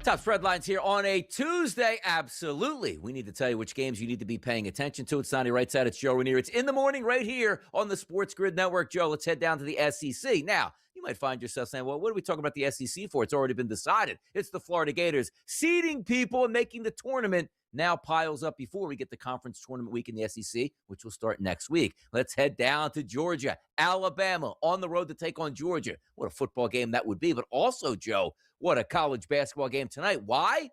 Top spread lines here on a Tuesday. Absolutely. We need to tell you which games you need to be paying attention to. It's Donnie right side. It's Joe Ranier. It's in the morning right here on the SportsGrid Network. Joe, let's head down to the SEC. Now, you might find yourself saying, well, what are we talking about the SEC for? It's already been decided. It's the Florida Gators seeding people and making the tournament now piles up before we get the conference tournament week in the SEC, which will start next week. Let's head down to Georgia. Alabama on the road to take on Georgia. What a football game that would be. But also, Joe, what a college basketball game tonight. Why?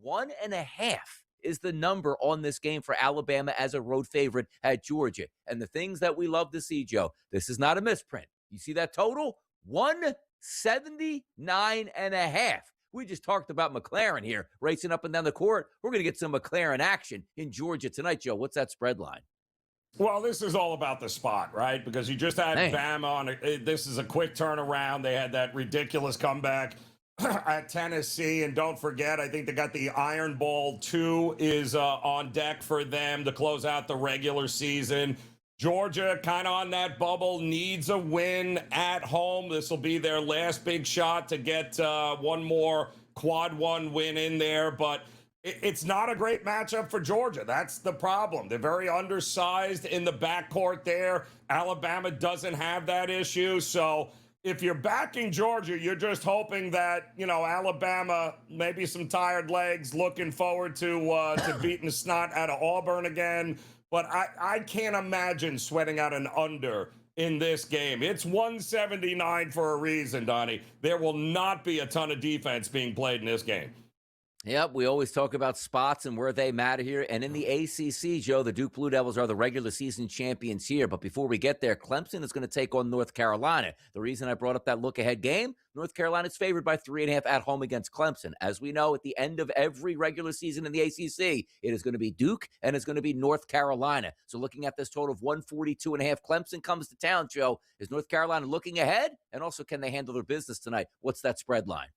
1.5 is the number on this game for Alabama as a road favorite at Georgia. And the things that we love to see, Joe, this is not a misprint. You see that total? 179.5. We just talked about McLaren here, racing up and down the court. We're going to get some McLaren action in Georgia tonight, Joe. What's that spread line? Well, this is all about the spot, right? Because you just had Bama on. This is a quick turnaround. They had that ridiculous comeback at Tennessee. And don't forget, I think they got the Iron Bowl 2 is on deck for them to close out the regular season. Georgia kind of on that bubble, needs a win at home. This will be their last big shot to get one more quad one win in there. But it's not a great matchup for Georgia. That's the problem. They're very undersized in the backcourt there. Alabama doesn't have that issue. So if you're backing Georgia, you're just hoping that, you know, Alabama, maybe some tired legs, looking forward to beating the snot out of Auburn again. But I can't imagine sweating out an under in this game. It's 179 for a reason, Donnie. There will not be a ton of defense being played in this game. Yep, we always talk about spots and where they matter here. And in the ACC, Joe, the Duke Blue Devils are the regular season champions here. But before we get there, Clemson is going to take on North Carolina. The reason I brought up that look-ahead game, North Carolina is favored by 3.5 at home against Clemson. As we know, at the end of every regular season in the ACC, it is going to be Duke and it's going to be North Carolina. So looking at this total of 142.5, Clemson comes to town, Joe. Is North Carolina looking ahead? And also, can they handle their business tonight? What's that spread line?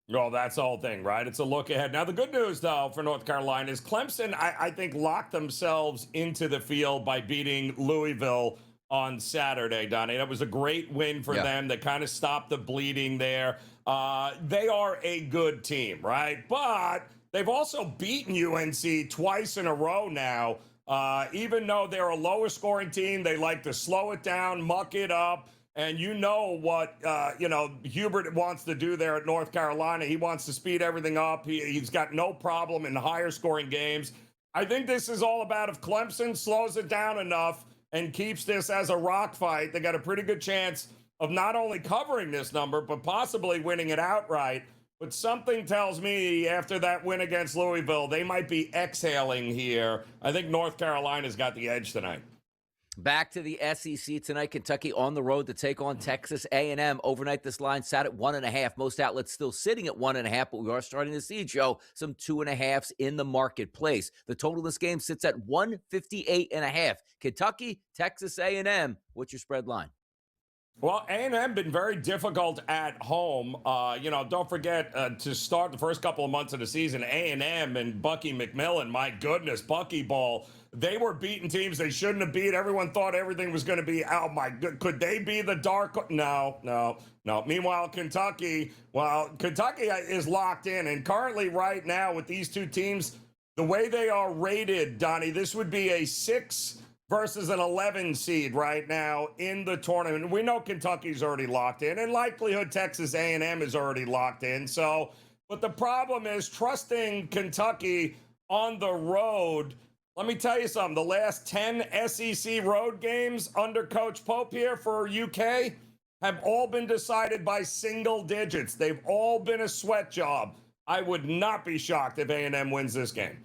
Well, that's the whole thing, right? It's a look ahead. Now, the good news, though, for North Carolina is Clemson, I think, locked themselves into the field by beating Louisville on Saturday, Donnie. That was a great win for them. They kind of stopped the bleeding there. They are a good team, right? But they've also beaten UNC twice in a row now. Even though they're a lower scoring team, they like to slow it down, muck it up. And you know what, Hubert wants to do there at North Carolina. He wants to speed everything up. He's got no problem in higher scoring games. I think this is all about if Clemson slows it down enough and keeps this as a rock fight, they got a pretty good chance of not only covering this number, but possibly winning it outright. But something tells me after that win against Louisville, they might be exhaling here. I think North Carolina's got the edge tonight. Back to the SEC tonight. Kentucky on the road to take on Texas A&M. Overnight, this line sat at 1.5. Most outlets still sitting at 1.5, but we are starting to see, Joe, some 2.5s in the marketplace. The total of this game sits at 158.5. Kentucky, Texas A&M. What's your spread line? Well, A&M been very difficult at home. Don't forget to start the first couple of months of the season, A&M and Bucky McMillan, my goodness, Bucky ball. They were beating teams they shouldn't have beat. Everyone thought everything was going to be, oh my good, could they be the dark? No. Meanwhile, Kentucky is locked in. And currently right now with these two teams, the way they are rated, Donnie, this would be a 6 versus an 11 seed right now in the tournament. We know Kentucky's already locked in, and likelihood Texas A&M is already locked in. So, but the problem is trusting Kentucky on the road. Let me tell you something. The last 10 SEC road games under Coach Pope here for UK have all been decided by single digits. They've all been a sweat job. I would not be shocked if A&M wins this game.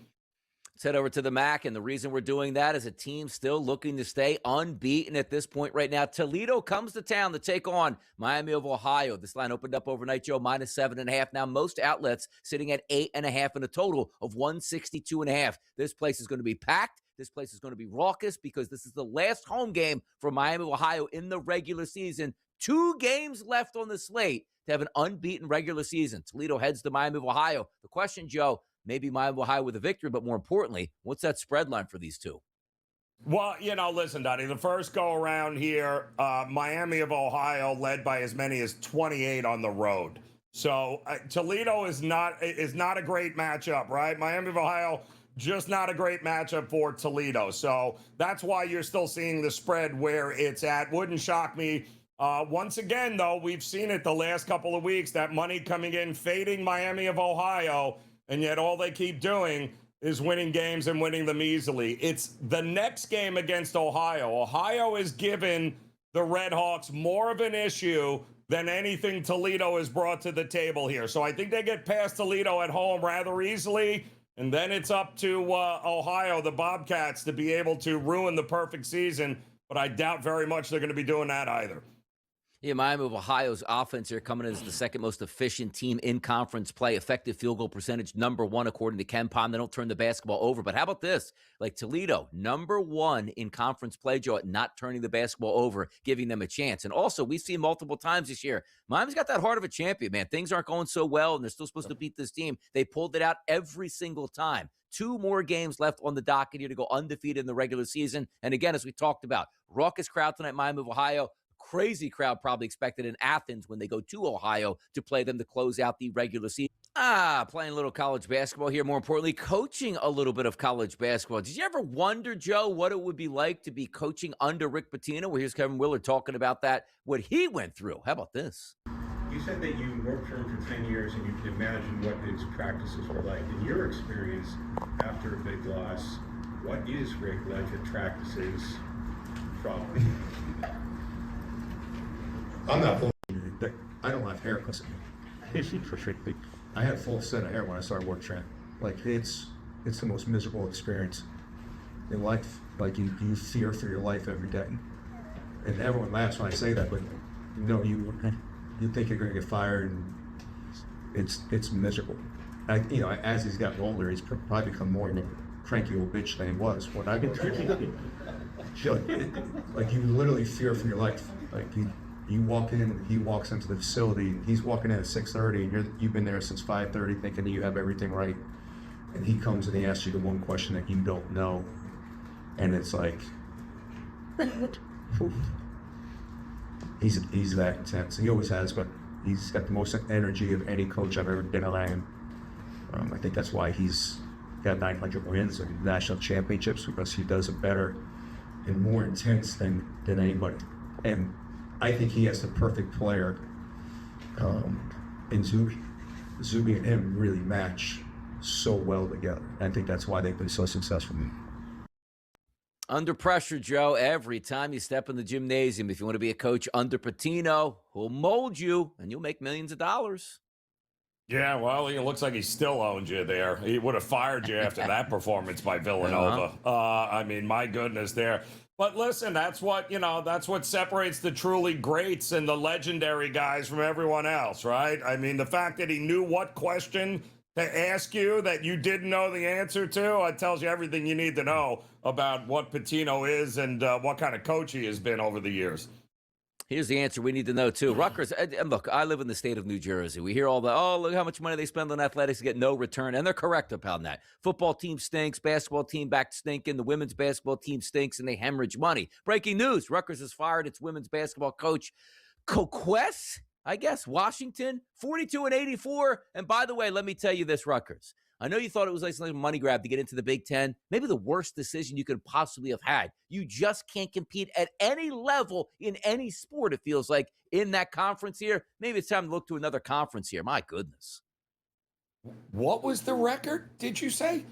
Let's head over to the MAC, and the reason we're doing that is a team still looking to stay unbeaten at this point right now. Toledo comes to town to take on Miami of Ohio. This line opened up overnight, Joe, minus 7.5. Now most outlets sitting at 8.5 in a total of 162.5. This place is going to be packed. This place is going to be raucous because this is the last home game for Miami of Ohio in the regular season. 2 games left on the slate to have an unbeaten regular season. Toledo heads to Miami of Ohio. The question, Joe, maybe Miami of Ohio with a victory, but more importantly, what's that spread line for these two? Well, listen, Donnie, the first go around here, Miami of Ohio led by as many as 28 on the road. So Toledo is not a great matchup, right? Miami of Ohio, just not a great matchup for Toledo. So that's why you're still seeing the spread where it's at. Wouldn't shock me. Once again, though, we've seen it the last couple of weeks, that money coming in, fading Miami of Ohio, and yet all they keep doing is winning games and winning them easily. It's the next game against Ohio. Ohio is given the Red Hawks more of an issue than anything Toledo has brought to the table here. So I think they get past Toledo at home rather easily, and then it's up to Ohio, the Bobcats, to be able to ruin the perfect season, but I doubt very much they're going to be doing that either. Yeah, Miami of Ohio's offense here coming in as the second most efficient team in conference play. Effective field goal percentage, #1, according to Ken Pom. They don't turn the basketball over. But how about this? Like Toledo, #1 in conference play, Joe, at not turning the basketball over, giving them a chance. And also, we've seen multiple times this year, Miami's got that heart of a champion, man. Things aren't going so well, and they're still supposed to beat this team. They pulled it out every single time. 2 more games left on the docket here to go undefeated in the regular season. And again, as we talked about, raucous crowd tonight, Miami of Ohio. Crazy crowd probably expected in Athens when they go to Ohio to play them to close out the regular season. Playing a little college basketball here. More importantly, coaching a little bit of college basketball. Did you ever wonder, Joe, what it would be like to be coaching under Rick Pitino? Well, here's Kevin Willard talking about that, what he went through. How about this? You said that you worked for him for 10 years and you can imagine what his practices were like. In your experience, after a big loss, what is Rick like at practices? Probably. I'm not full. I don't have hair. I had a full set of hair when I started work track. Like it's the most miserable experience in life. Like you fear for your life every day, and everyone laughs when I say that. But you think you're going to get fired, and it's miserable. As he's gotten older, he's probably become more of a cranky old bitch than he was when I was. Like you literally fear for your life. Like you walk in, he walks into the facility, he's walking in at 6:30, and you've been there since 5:30 thinking that you have everything right. And he comes and he asks you the one question that you don't know. And it's like, he's that intense. He always has, but he's got the most energy of any coach I've ever been around. I think that's why he's got 900 wins and national championships, because he does it better and more intense than anybody. And I think he has the perfect player, and Zuby and him really match so well together. I think that's why they've been so successful. Under pressure, Joe, every time you step in the gymnasium, if you want to be a coach under Pitino, he'll mold you and you'll make millions of dollars. Yeah, well, it looks like he still owns you there. He would have fired you after that performance by Villanova. I mean, my goodness there. But listen, that's what separates the truly greats and the legendary guys from everyone else, right? I mean, the fact that he knew what question to ask you that you didn't know the answer to, it tells you everything you need to know about what Pitino is and what kind of coach he has been over the years. Here's the answer we need to know, too. Rutgers, and look, I live in the state of New Jersey. We hear all the, look how much money they spend on athletics to get no return, and they're correct upon that. Football team stinks, basketball team back stinking, the women's basketball team stinks, and they hemorrhage money. Breaking news, Rutgers has fired its women's basketball coach, Coquese, Washington, 42-84. And by the way, let me tell you this, Rutgers. I know you thought it was like a money grab to get into the Big Ten. Maybe the worst decision you could possibly have had. You just can't compete at any level in any sport, it feels like, in that conference here. Maybe it's time to look to another conference here. My goodness. What was the record, did you say?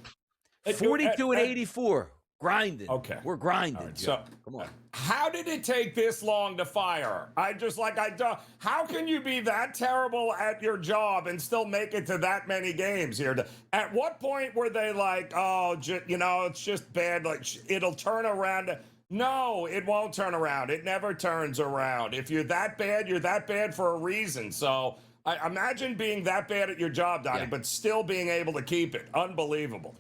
42-84. Grinding. Okay. We're grinding. Right, so, come on. How did it take this long to fire? How can you be that terrible at your job and still make it to that many games here? At what point were they like, it's just bad, like it'll turn around? No, it won't turn around. It never turns around. If you're that bad for a reason. So I imagine being that bad at your job, Donnie, but still being able to keep it. Unbelievable.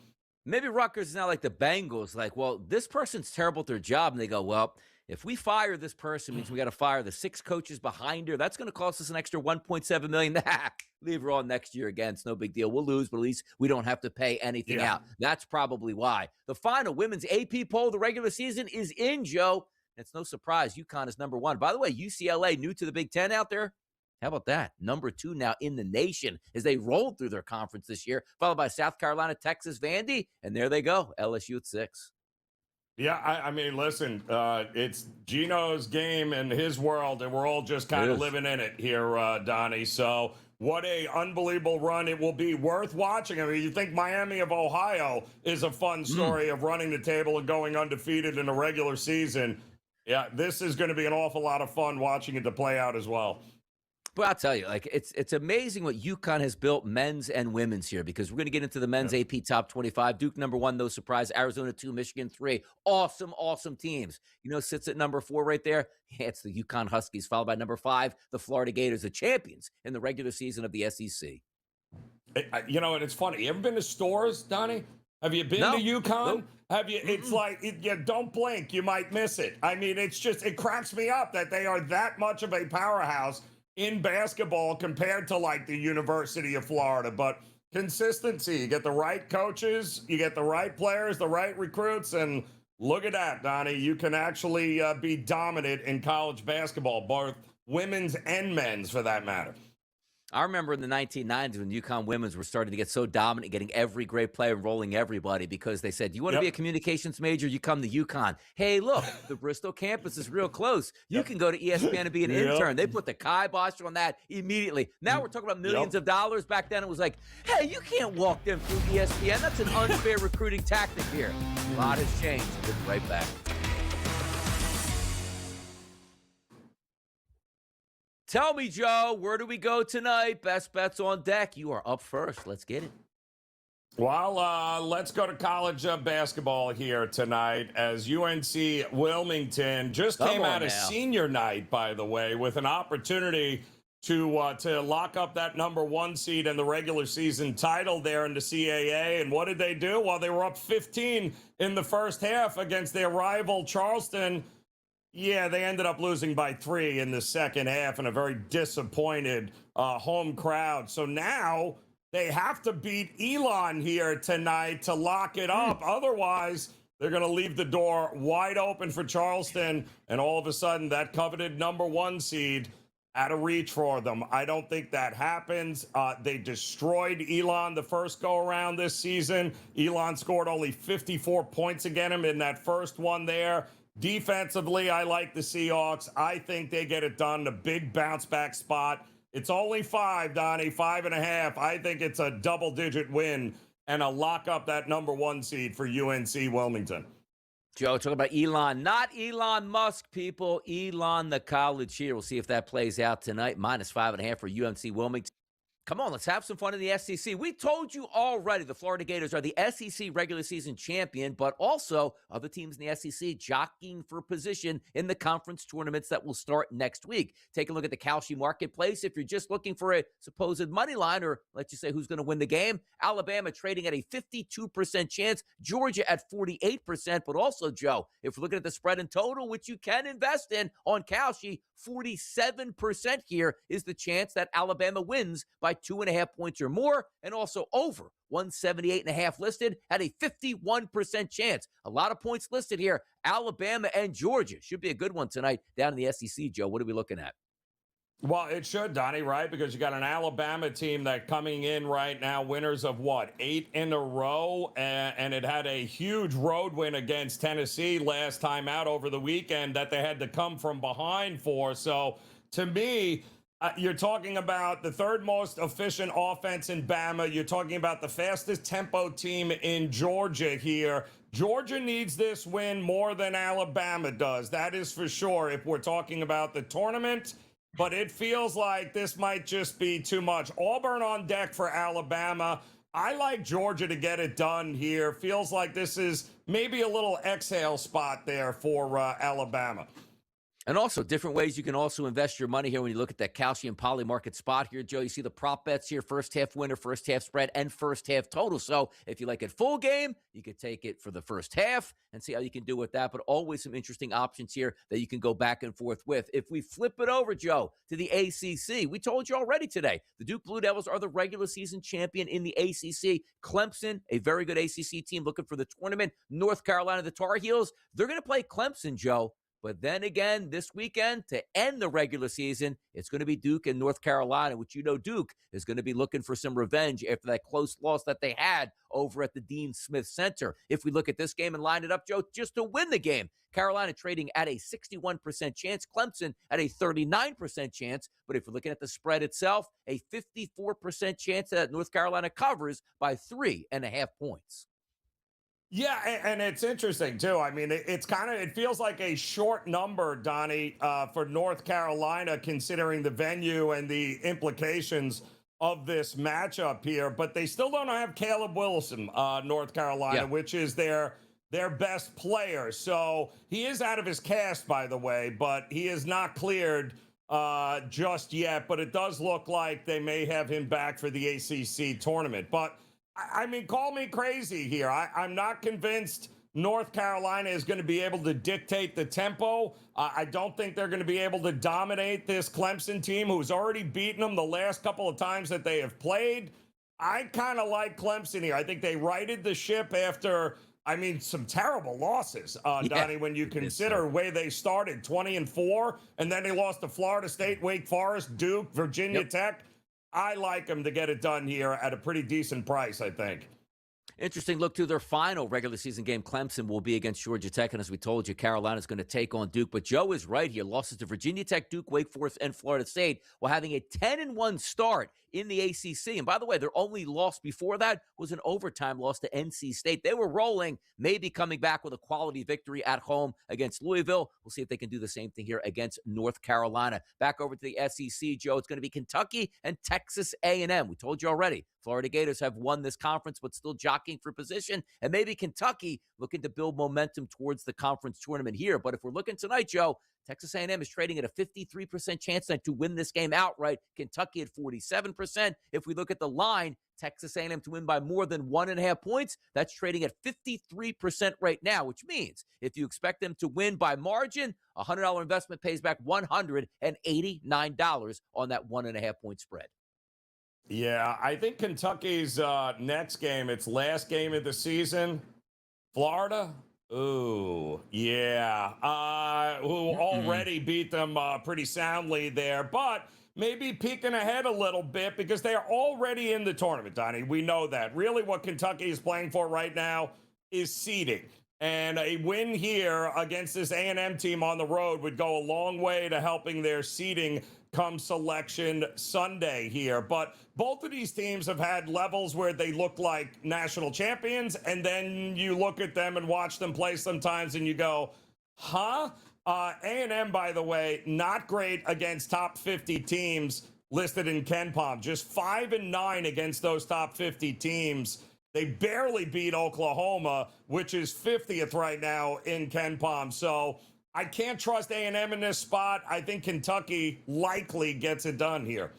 Maybe Rutgers is now like the Bengals, like, well, this person's terrible at their job. And they go, well, if we fire this person, means we got to fire the 6 coaches behind her. That's going to cost us an extra $1.7 million. Leave her on next year again. It's no big deal. We'll lose, but at least we don't have to pay anything out. That's probably why. The final women's AP poll of the regular season is in, Joe. It's no surprise. UConn is #1. By the way, UCLA, new to the Big Ten out there, How about that? Number 2 now in the nation as they rolled through their conference this year, followed by South Carolina, Texas, Vandy, and there they go, LSU at 6. Yeah, I mean, listen, it's Gino's game and his world, and we're all just kind of living in it here, Donnie. So what a unbelievable run it will be, worth watching. I mean, you think Miami of Ohio is a fun story of running the table and going undefeated in a regular season. Yeah, this is going to be an awful lot of fun watching it to play out as well. But I'll tell you, like, it's amazing what UConn has built, men's and women's here, because we're going to get into the men's AP top 25. Duke number 1, no surprise. Arizona 2, Michigan 3. Awesome teams. You know, sits at number 4 right there. Yeah, it's the UConn Huskies, followed by number 5, the Florida Gators, the champions in the regular season of the SEC. You know, and it's funny. You ever been to stores, Donnie? Have you been to UConn? Nope. Have you? It's like, you don't blink, you might miss it. I mean, it's just, it cracks me up that they are that much of a powerhouse in basketball compared to like the University of Florida. But consistency, you get the right coaches, you get the right players, the right recruits, and look at that, Donnie. You can actually be dominant in college basketball, both women's and men's for that matter. I remember in the 1990s when UConn women's were starting to get so dominant, getting every great player, enrolling everybody, because they said, you want to be a communications major, you come to UConn. Hey, look, the Bristol campus is real close. You can go to ESPN and be an intern. They put the kibosh on that immediately. Now we're talking about millions of dollars. Back then it was like, hey, you can't walk them through ESPN. That's an unfair recruiting tactic here. A lot has changed. We'll be right back. Tell me, Joe, where do we go tonight? Best bets on deck. You are up first. Let's get it. Well, let's go to college basketball here tonight, as UNC Wilmington just came out of senior night, by the way, with an opportunity to lock up that number 1 seed in the regular season title there in the CAA. And what did they do? Well, they were up 15 in the first half against their rival Charleston. Yeah, they ended up losing by 3 in the second half and a very disappointed home crowd. So now they have to beat Elon here tonight to lock it up. Otherwise, they're going to leave the door wide open for Charleston, and all of a sudden that coveted number 1 seed out of reach for them. I don't think that happens. They destroyed Elon the first go-around this season. Elon scored only 54 points against him in that first one there. Defensively, I like the Seahawks. I think they get it done. A big bounce-back spot. It's only 5, Donnie, 5.5. I think it's a double-digit win and a lock up that number 1 seed for UNC Wilmington. Joe, talking about Elon, not Elon Musk, people. Elon, the college here. We'll see if that plays out tonight. -5.5 for UNC Wilmington. Come on, let's have some fun in the SEC. We told you already the Florida Gators are the SEC regular season champion, but also other teams in the SEC jockeying for position in the conference tournaments that will start next week. Take a look at the Coquese marketplace. If you're just looking for a supposed money line, or let's just say who's going to win the game, Alabama trading at a 52% chance, Georgia at 48%, but also, Joe, if we're looking at the spread in total, which you can invest in on Coquese, 47% here is the chance that Alabama wins by 2.5 points or more, and also over 178.5 listed at a 51% chance. A lot of points listed here. Alabama and Georgia should be a good one tonight down in the SEC. Joe, what are we looking at? Well, it should, Donnie, right? Because you got an Alabama team that coming in right now, winners of what, 8 in a row, and it had a huge road win against Tennessee last time out over the weekend that they had to come from behind for. So to me, you're talking about the 3rd most efficient offense in Bama. You're talking about the fastest tempo team in Georgia here. Georgia needs this win more than Alabama does. That is for sure if we're talking about the tournament. But it feels like this might just be too much. Auburn on deck for Alabama. I like Georgia to get it done here. Feels like this is maybe a little exhale spot there for Alabama. And also, different ways you can also invest your money here when you look at that calcium poly market spot here, Joe. You see the prop bets here, first half winner, first half spread, and first half total. So if you like it full game, you could take it for the first half and see how you can do with that. But always some interesting options here that you can go back and forth with. If we flip it over, Joe, to the ACC, we told you already today, the Duke Blue Devils are the regular season champion in the ACC. Clemson, a very good ACC team looking for the tournament. North Carolina, the Tar Heels, they're going to play Clemson, Joe, But then again, this weekend, to end the regular season, it's going to be Duke and North Carolina, which Duke is going to be looking for some revenge after that close loss that they had over at the Dean Smith Center. If we look at this game and line it up, Joe, just to win the game, Carolina trading at a 61% chance, Clemson at a 39% chance. But if we're looking at the spread itself, a 54% chance that North Carolina covers by 3.5 points. Yeah, and it's interesting, too. I mean, it feels like a short number, Donnie, for North Carolina, considering the venue and the implications of this matchup here. But they still don't have Caleb Wilson, North Carolina, which is their best player. So he is out of his cast, by the way, but he is not cleared just yet. But it does look like they may have him back for the ACC tournament. But I mean, call me crazy here. I'm not convinced North Carolina is going to be able to dictate the tempo. I don't think they're going to be able to dominate this Clemson team, who's already beaten them the last couple of times that they have played. I kind of like Clemson here. I think they righted the ship after, some terrible losses, Donnie, when you consider the way they started 20-4, and then they lost to Florida State, Wake Forest, Duke, Virginia Tech. I like them to get it done here at a pretty decent price, I think. Interesting look to their final regular season game. Clemson will be against Georgia Tech, and as we told you, Carolina's going to take on Duke. But Joe is right here. Losses to Virginia Tech, Duke, Wake Forest, and Florida State while having a 10-1 start in the ACC. And by the way, their only loss before that was an overtime loss to NC State. They were rolling, maybe coming back with a quality victory at home against Louisville. We'll see if they can do the same thing here against North Carolina. Back over to the SEC, Joe. It's going to be Kentucky and Texas A&M. We told you already. Florida Gators have won this conference, but still jockeying for position. And maybe Kentucky looking to build momentum towards the conference tournament here. But if we're looking tonight, Joe, Texas A&M is trading at a 53% chance to win this game outright. Kentucky at 47%. If we look at the line, Texas A&M to win by more than 1.5 points, that's trading at 53% right now, which means if you expect them to win by margin, a $100 investment pays back $189 on that 1.5 point spread. Yeah, I think Kentucky's next game, its last game of the season, Florida. Ooh, yeah. Who already beat them pretty soundly there, but maybe peeking ahead a little bit because they are already in the tournament, Donnie. We know that. Really what Kentucky is playing for right now is seeding. And a win here against this A&M team on the road would go a long way to helping their seeding come Selection Sunday here. But both of these teams have had levels where they look like national champions, and then you look at them and watch them play sometimes and you go, huh? A&M, by the way, not great against top 50 teams listed in KenPom. Just 5-9 against those top 50 teams. They barely beat Oklahoma, which is 50th right now in KenPom. So I can't trust A&M in this spot. I think Kentucky likely gets it done here.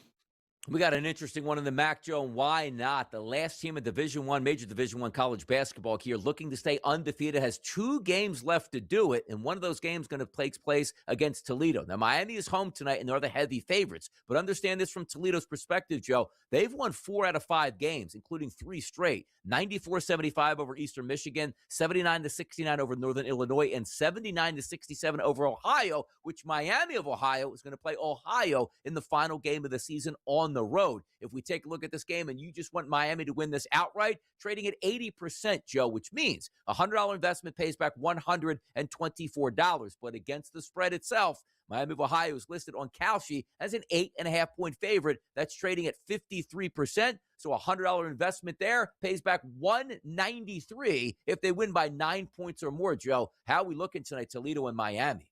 We got an interesting one in the MAC, Joe, and why not? The last team in major Division I college basketball here, looking to stay undefeated, has 2 games left to do it, and one of those games going to take place against Toledo. Now, Miami is home tonight, and they're the heavy favorites. But understand this from Toledo's perspective, Joe. They've won 4 out of 5 games, including 3 straight. 94-75 over Eastern Michigan, 79-69 over Northern Illinois, and 79-67 over Ohio, which Miami of Ohio is going to play Ohio in the final game of the season on the road. If we take a look at this game and you just want Miami to win this outright, trading at 80%, Joe, which means a $100 investment pays back $124. But against the spread itself, Miami of Ohio is listed on Kalshi as an 8.5 point favorite. That's trading at 53%. So a $100 investment there pays back $193 if they win by 9 points or more, Joe. How are we looking tonight, Toledo and Miami?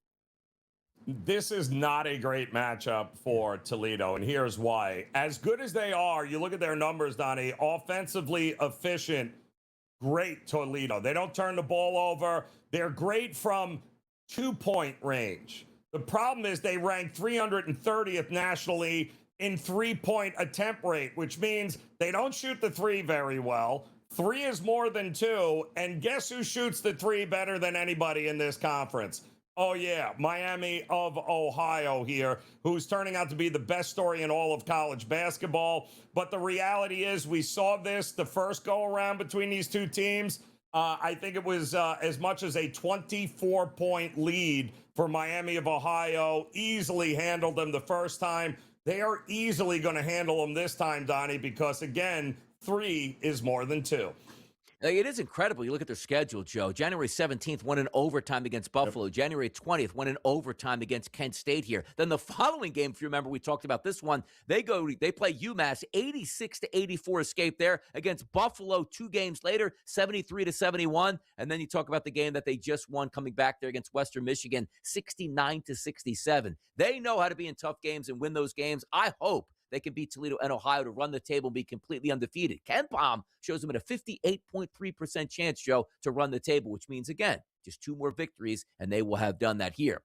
This is not a great matchup for Toledo, and here's why. As good as they are, you look at their numbers, Donnie, offensively efficient, great Toledo. They don't turn the ball over. They're great from 2-point range. The problem is they rank 330th nationally in 3-point attempt rate, which means they don't shoot the 3 very well. 3 is more than 2, and guess who shoots the 3 better than anybody in this conference? Oh, yeah, Miami of Ohio here, who's turning out to be the best story in all of college basketball. But the reality is we saw this the first go-around between these two teams. I think it was as much as a 24-point lead for Miami of Ohio. Easily handled them the first time. They are easily going to handle them this time, Donnie, because, again, 3 is more than 2. It is incredible. You look at their schedule, Joe. January 17th, won in overtime against Buffalo. Yep. January 20th, won in overtime against Kent State here. Then the following game, if you remember, we talked about this one. They play UMass, 86-84 escape there against Buffalo 2 games later, 73-71. And then you talk about the game that they just won coming back there against Western Michigan, 69-67. They know how to be in tough games and win those games. I hope they can beat Toledo and Ohio to run the table and be completely undefeated. KenPom shows them at a 58.3% chance, Joe, to run the table, which means, again, just 2 more victories, and they will have done that here.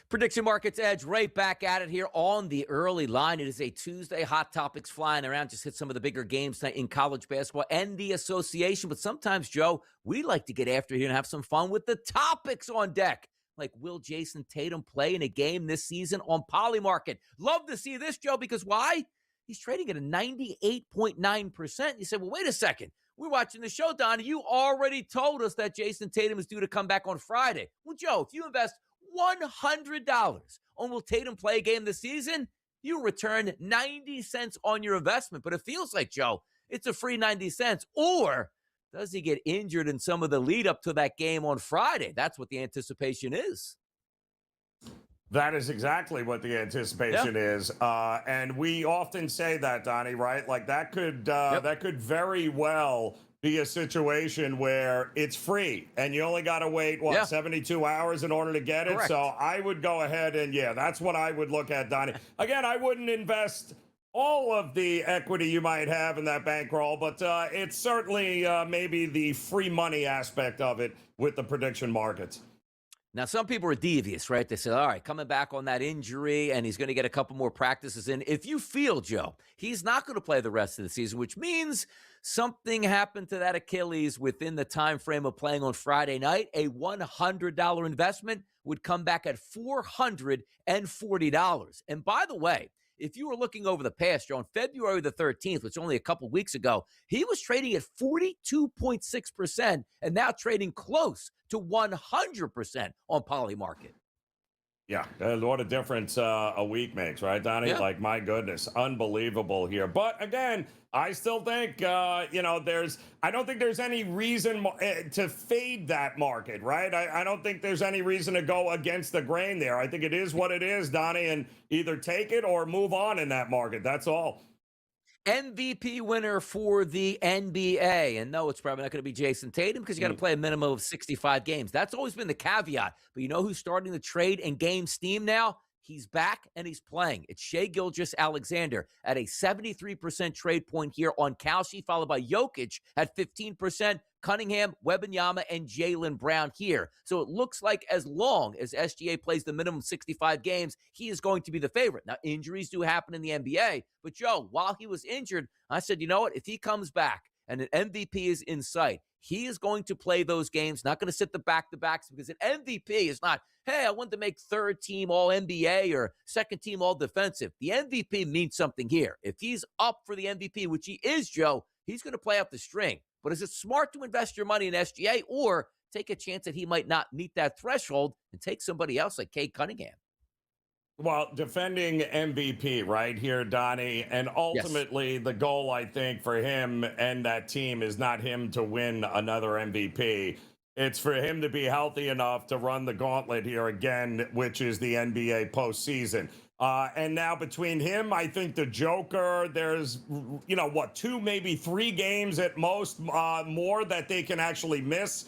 Prediction Markets Edge right back at it here on the early line. It is a Tuesday. Hot topics flying around. Just hit some of the bigger games tonight in college basketball and the association. But sometimes, Joe, we like to get after here and have some fun with the topics on deck. Like, will Jayson Tatum play in a game this season on Poly Market? Love to see this, Joe, because why? He's trading at a 98.9%. You said, well, wait a second. We're watching the show, Donnie. You already told us that Jayson Tatum is due to come back on Friday. Well, Joe, if you invest $100 on will Tatum play a game this season, you return 90 cents on your investment. But it feels like, Joe, it's a free 90 cents. Or does he get injured in some of the lead up to that game on Friday? That's what the anticipation is. That is exactly what the anticipation is. And we often say that, Donnie, right? Like that could very well be a situation where it's free and you only got to wait, 72 hours in order to get it. Correct. So I would go ahead and, that's what I would look at, Donnie. Again, I wouldn't invest all of the equity you might have in that bankroll, but it's certainly maybe the free money aspect of it with the prediction markets. Now, some people are devious, right? They say, all right, coming back on that injury, and he's going to get a couple more practices in. If you feel, Joe, he's not going to play the rest of the season, which means something happened to that Achilles within the time frame of playing on Friday night, a $100 investment would come back at $440. And by the way, if you were looking over the past, Joe, on February the 13th, which was only a couple weeks ago, he was trading at 42.6% and now trading close to 100% on Poly Market. Yeah, what a difference a week makes, right, Donnie? Yeah. Like, my goodness, unbelievable here. But again, I still think, I don't think there's any reason to fade that market, right? I don't think there's any reason to go against the grain there. I think it is what it is, Donnie, and either take it or move on in that market. That's all. MVP winner for the NBA. And no, it's probably not going to be Jayson Tatum because you got to play a minimum of 65 games. That's always been the caveat. But you know who's starting to trade and game steam now? He's back and he's playing. It's Shai Gilgeous-Alexander at a 73% trade point here on Kalshi, followed by Jokic at 15%, Cunningham, Wembanyama, and Jaylen Brown here. So it looks like as long as SGA plays the minimum 65 games, he is going to be the favorite. Now, injuries do happen in the NBA, but Joe, while he was injured, I said, you know what? If he comes back and an MVP is in sight, he is going to play those games, not going to sit the back-to-backs, because an MVP is not, hey, I want to make third-team All-NBA or second-team All-Defensive. The MVP means something here. If he's up for the MVP, which he is, Joe, he's going to play up the string. But is it smart to invest your money in SGA or take a chance that he might not meet that threshold and take somebody else like Cade Cunningham? Well, defending MVP right here, Donnie, and ultimately the goal, I think, for him and that team is not him to win another MVP. It's for him to be healthy enough to run the gauntlet here again, which is the NBA postseason. And now between him, I think the Joker, there's, 2, maybe 3 games at most more that they can actually miss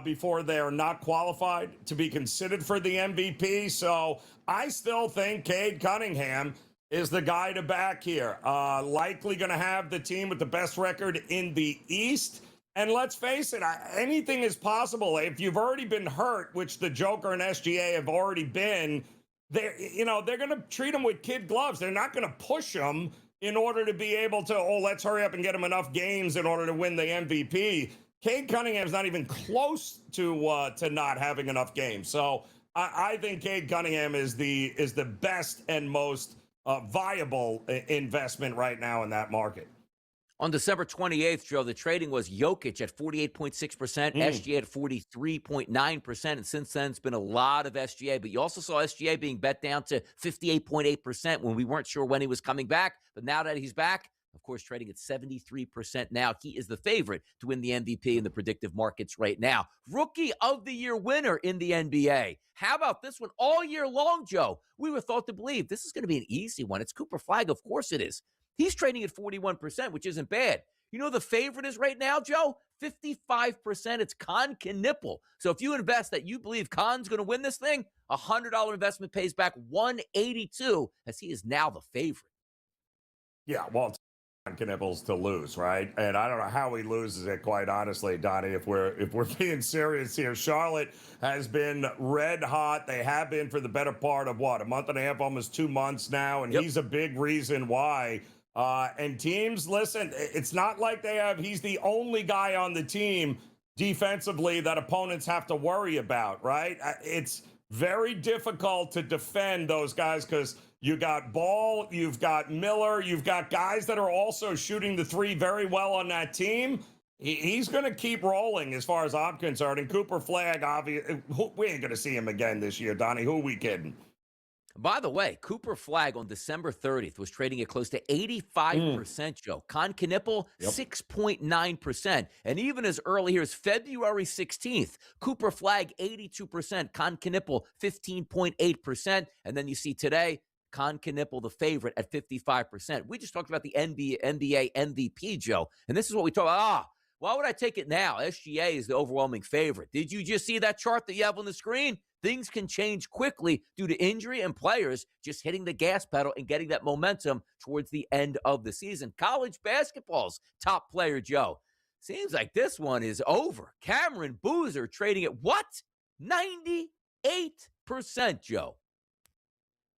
before they're not qualified to be considered for the MVP. So I still think Cade Cunningham is the guy to back here. Likely going to have the team with the best record in the East. And let's face it, anything is possible. If you've already been hurt, which the Joker and SGA have already been, they're going to treat him with kid gloves. They're not going to push him in order to be able to, let's hurry up and get him enough games in order to win the MVP. Cade Cunningham's not even close to not having enough games. So I think Cade Cunningham is the best and most viable investment right now in that market. On December 28th, Joe, the trading was Jokic at 48.6%, SGA at 43.9%, and since then it's been a lot of SGA. But you also saw SGA being bet down to 58.8% when we weren't sure when he was coming back. But now that he's back, of course, trading at 73% now. He is the favorite to win the MVP in the predictive markets right now. Rookie of the Year winner in the NBA. How about this one all year long, Joe? We were thought to believe this is going to be an easy one. It's Cooper Flagg. Of course it is. He's trading at 41%, which isn't bad. You know the favorite is right now, Joe? 55%. It's Kon Knueppel. So if you invest that you believe Kon's going to win this thing, a $100 investment pays back $182 as he is now the favorite. Yeah, well, it's Kon Knueppel's to lose, right? And I don't know how he loses it, quite honestly, Donnie, if we're being serious here. Charlotte has been red hot. They have been for the better part of, a month and a half, almost 2 months now, and he's a big reason why. And teams, listen, it's not like he's the only guy on the team defensively that opponents have to worry about, right? It's very difficult to defend those guys because you got Ball, you've got Miller, you've got guys that are also shooting the three very well on that team. He's going to keep rolling as far as I'm concerned. And Cooper Flagg, obviously, we ain't going to see him again this year, Donnie. Who are we kidding? By the way, Cooper Flagg on December 30th was trading at close to 85%, Joe. Kon Knueppel, 6.9%. And even as early here as February 16th, Cooper Flagg, 82%. Kon Knueppel, 15.8%. And then you see today, Kon Knueppel, the favorite, at 55%. We just talked about the NBA MVP, Joe. And this is what we talk about. Why would I take it now? SGA is the overwhelming favorite. Did you just see that chart that you have on the screen? Things can change quickly due to injury and players just hitting the gas pedal and getting that momentum towards the end of the season. College basketball's top player, Joe. Seems like this one is over. Cameron Boozer trading at what? 98%, Joe.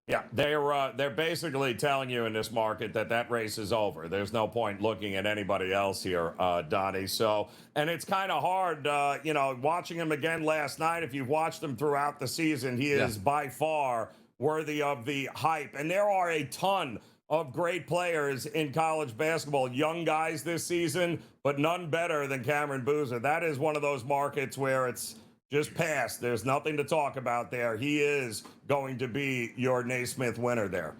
Yeah, they're basically telling you in this market that race is over. There's no point looking at anybody else here, Donnie. So, and it's kind of hard, watching him again last night. If you've watched him throughout the season, he is by far worthy of the hype. And there are a ton of great players in college basketball, young guys this season, but none better than Cameron Boozer. That is one of those markets where it's just passed. There's nothing to talk about there. He is going to be your Naismith winner there.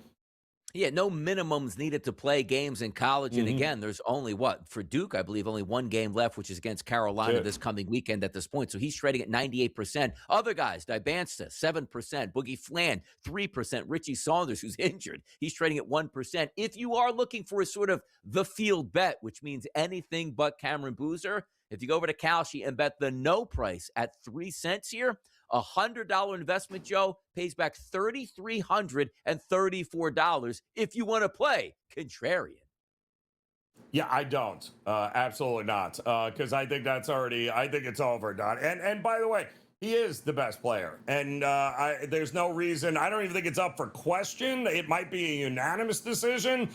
Yeah, no minimums needed to play games in college. And again, there's only for Duke, I believe, only one game left, which is against Carolina this coming weekend at this point. So he's trading at 98%. Other guys, Dibansta, 7%. Boogie Flan, 3%. Richie Saunders, who's injured, he's trading at 1%. If you are looking for a sort of the field bet, which means anything but Cameron Boozer, if you go over to Kalshi and bet the no price at 3 cents here, a $100 investment, Joe, pays back $3,334 if you want to play contrarian. Yeah, I don't. Absolutely not. Because I think it's over, Don. And by the way, he is the best player. And there's no reason. I don't even think it's up for question. It might be a unanimous decision.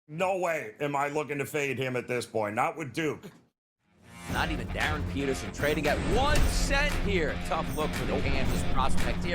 No way am I looking to fade him at this point. Not with Duke. Not even Darren Peterson trading at 1 cent here. Tough look for the Kansas prospect here.